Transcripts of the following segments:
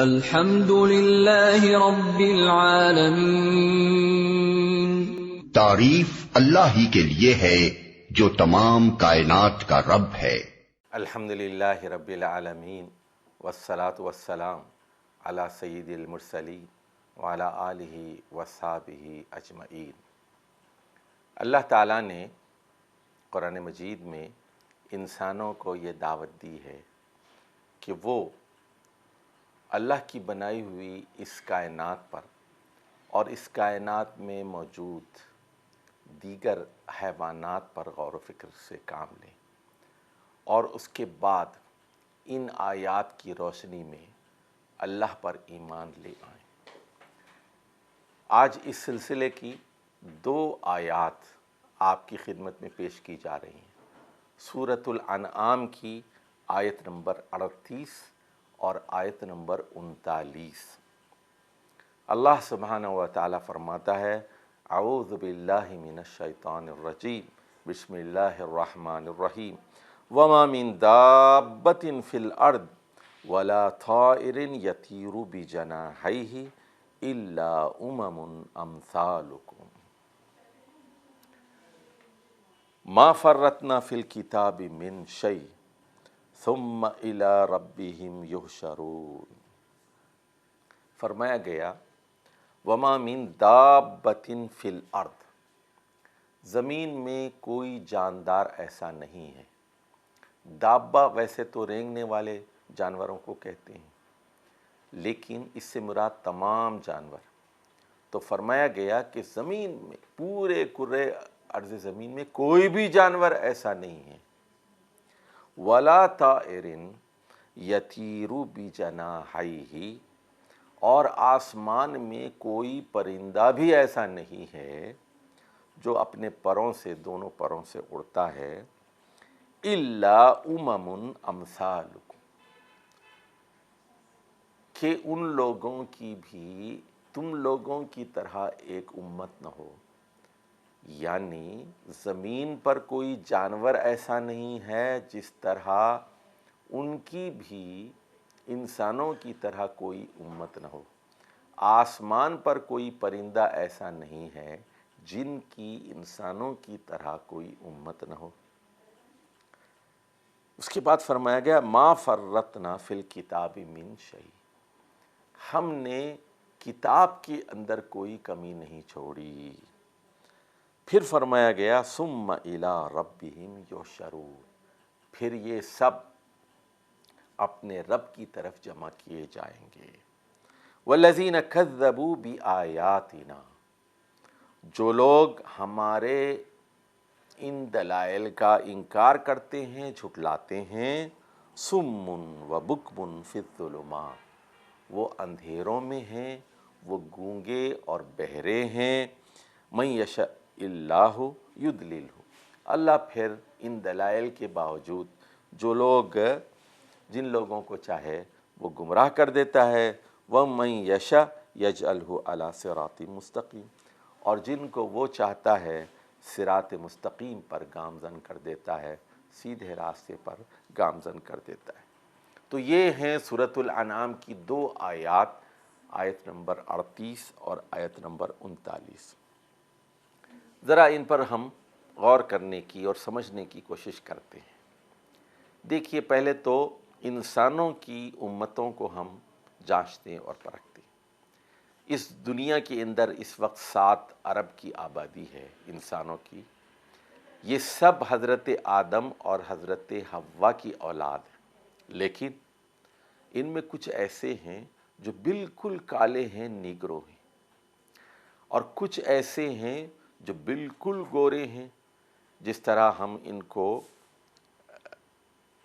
الحمد للہ رب العالمین، تعریف اللہ ہی کے لیے ہے جو تمام کائنات کا رب ہے۔ الحمد للہ رب العالمین والصلاة والسلام علی سید المرسلین وعلی آلہ وصحبہ اجمعین۔ اللہ تعالیٰ نے قرآن مجید میں انسانوں کو یہ دعوت دی ہے کہ وہ اللہ کی بنائی ہوئی اس کائنات پر اور اس کائنات میں موجود دیگر حیوانات پر غور و فکر سے کام لیں اور اس کے بعد ان آیات کی روشنی میں اللہ پر ایمان لے آئیں۔ آج اس سلسلے کی 2 آیات آپ کی خدمت میں پیش کی جا رہی ہیں۔ سورۃ الانعام کی آیت نمبر 38 اور آیت نمبر 39۔ اللہ سبحانہ و تعالیٰ فرماتا ہے، اعوذ باللہ من الشیطان الرجیم، بسم اللہ الرحمن الرحیم، وما من دابۃ فی الارض ولا طائر یطیر بجناحیہ الا امثالکم ما فرطنا فی الکتاب من شیء ثم الی ربہم یحشرون۔ فرمایا گیا، وما من دابۃ فی الارض، زمین میں کوئی جاندار ایسا نہیں ہے۔ دابہ ویسے تو رینگنے والے جانوروں کو کہتے ہیں، لیکن اس سے مراد تمام جانور۔ تو فرمایا گیا کہ زمین میں، پورے کرۂ ارض زمین میں کوئی بھی جانور ایسا نہیں ہے۔ وَلَا طَائِرٍ يَطِيرُ بِجَنَاحَيْهِ، اور آسمان میں کوئی پرندہ بھی ایسا نہیں ہے جو اپنے پروں سے، دونوں پروں سے اڑتا ہے۔ إِلَّا أُمَمٌ أَمْثَالُكُمْ، کہ ان لوگوں کی بھی تم لوگوں کی طرح ایک امت نہ ہو۔ یعنی زمین پر کوئی جانور ایسا نہیں ہے جس طرح ان کی بھی انسانوں کی طرح کوئی امت نہ ہو۔ آسمان پر کوئی پرندہ ایسا نہیں ہے جن کی انسانوں کی طرح کوئی امت نہ ہو۔ اس کے بعد فرمایا گیا، ما فرطنا فی الکتاب من شیء، ہم نے کتاب کے اندر کوئی کمی نہیں چھوڑی۔ پھر فرمایا گیا، ثم الی ربہم یحشرون، پھر یہ سب اپنے رب کی طرف جمع کیے جائیں گے۔ والذین کذبوا بآیاتنا، جو لوگ ہمارے ان دلائل کا انکار کرتے ہیں، جھٹلاتے ہیں، صم وبکم فی الظلمات، وہ اندھیروں میں ہیں، وہ گونگے اور بہرے ہیں۔ من یشاء اللہ یضللہ، اللہ پھر ان دلائل کے باوجود جن لوگوں کو چاہے وہ گمراہ کر دیتا ہے۔ وَمَن یشاء یجعلہ علی صراط مستقیم، اور جن کو وہ چاہتا ہے صراط مستقیم پر گامزن کر دیتا ہے، سیدھے راستے پر گامزن کر دیتا ہے۔ تو یہ ہیں سورۃ الانعام کی 2 آیات، آیت نمبر 38 اور آیت نمبر 39۔ ذرا ان پر ہم غور کرنے کی اور سمجھنے کی کوشش کرتے ہیں۔ دیکھیے، پہلے تو انسانوں کی امتوں کو ہم جانچتے اور پرکھتے ہیں۔ اس دنیا کے اندر اس وقت 7 ارب کی آبادی ہے انسانوں کی۔ یہ سب حضرت آدم اور حضرت حوا کی اولاد ہیں، لیکن ان میں کچھ ایسے ہیں جو بالکل کالے ہیں، نیگرو ہیں، اور کچھ ایسے ہیں جو بالکل گورے ہیں، جس طرح ہم ان کو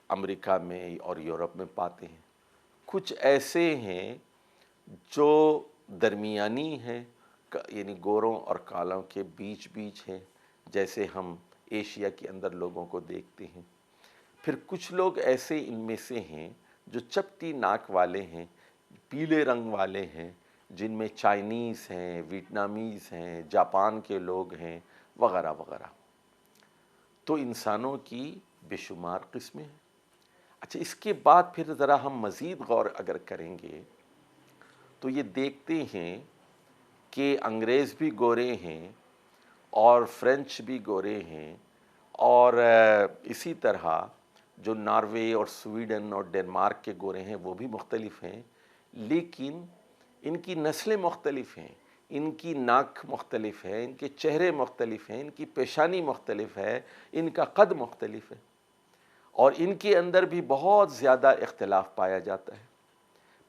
امریکہ میں اور یورپ میں پاتے ہیں۔ کچھ ایسے ہیں جو درمیانی ہیں، یعنی گوروں اور کالوں کے بیچ ہیں، جیسے ہم ایشیا کے اندر لوگوں کو دیکھتے ہیں۔ پھر کچھ لوگ ایسے ان میں سے ہیں جو چپٹی ناک والے ہیں، پیلے رنگ والے ہیں، جن میں چائنیز ہیں، ویتنامیز ہیں، جاپان کے لوگ ہیں، وغیرہ وغیرہ۔ تو انسانوں کی بے شمار قسمیں ہیں۔ اچھا، اس کے بعد پھر ذرا ہم مزید غور اگر کریں گے تو یہ دیکھتے ہیں کہ انگریز بھی گورے ہیں اور فرینچ بھی گورے ہیں، اور اسی طرح جو ناروے اور سویڈن اور ڈنمارک کے گورے ہیں وہ بھی مختلف ہیں، لیکن ان کی نسلیں مختلف ہیں، ان کی ناک مختلف ہے، ان کے چہرے مختلف ہیں، ان کی پیشانی مختلف ہے، ان کا قد مختلف ہے، اور ان کے اندر بھی بہت زیادہ اختلاف پایا جاتا ہے۔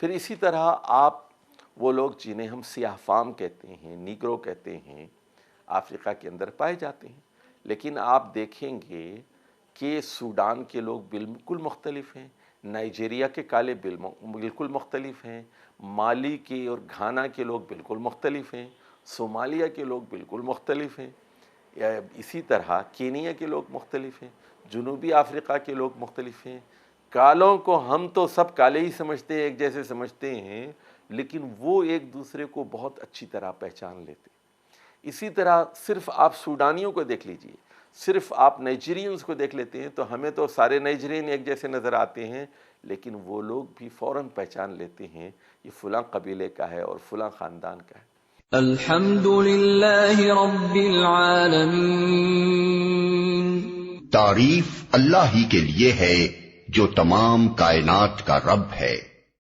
پھر اسی طرح آپ وہ لوگ جنہیں ہم سیاہ فام کہتے ہیں، نیگرو کہتے ہیں، افریقہ کے اندر پائے جاتے ہیں، لیکن آپ دیکھیں گے کہ سوڈان کے لوگ بالکل مختلف ہیں، نائجیریا کے کالے بالکل مختلف ہیں، مالی کے اور گھانا کے لوگ بالکل مختلف ہیں، صومالیہ کے لوگ بالکل مختلف ہیں، اسی طرح کینیا کے لوگ مختلف ہیں، جنوبی افریقہ کے لوگ مختلف ہیں۔ کالوں کو ہم تو سب کالے ہی سمجھتے ہیں، ایک جیسے سمجھتے ہیں، لیکن وہ ایک دوسرے کو بہت اچھی طرح پہچان لیتے ہیں۔ اسی طرح صرف آپ سوڈانیوں کو دیکھ لیجئے، صرف آپ نائجیریئنز کو دیکھ لیتے ہیں تو ہمیں تو سارے نائجیرین ایک جیسے نظر آتے ہیں، لیکن وہ لوگ بھی فوراً پہچان لیتے ہیں یہ فلاں قبیلے کا ہے اور فلاں خاندان کا ہے۔ الحمد للہ رب العالمین، تعریف اللہ ہی کے لیے ہے جو تمام کائنات کا رب ہے۔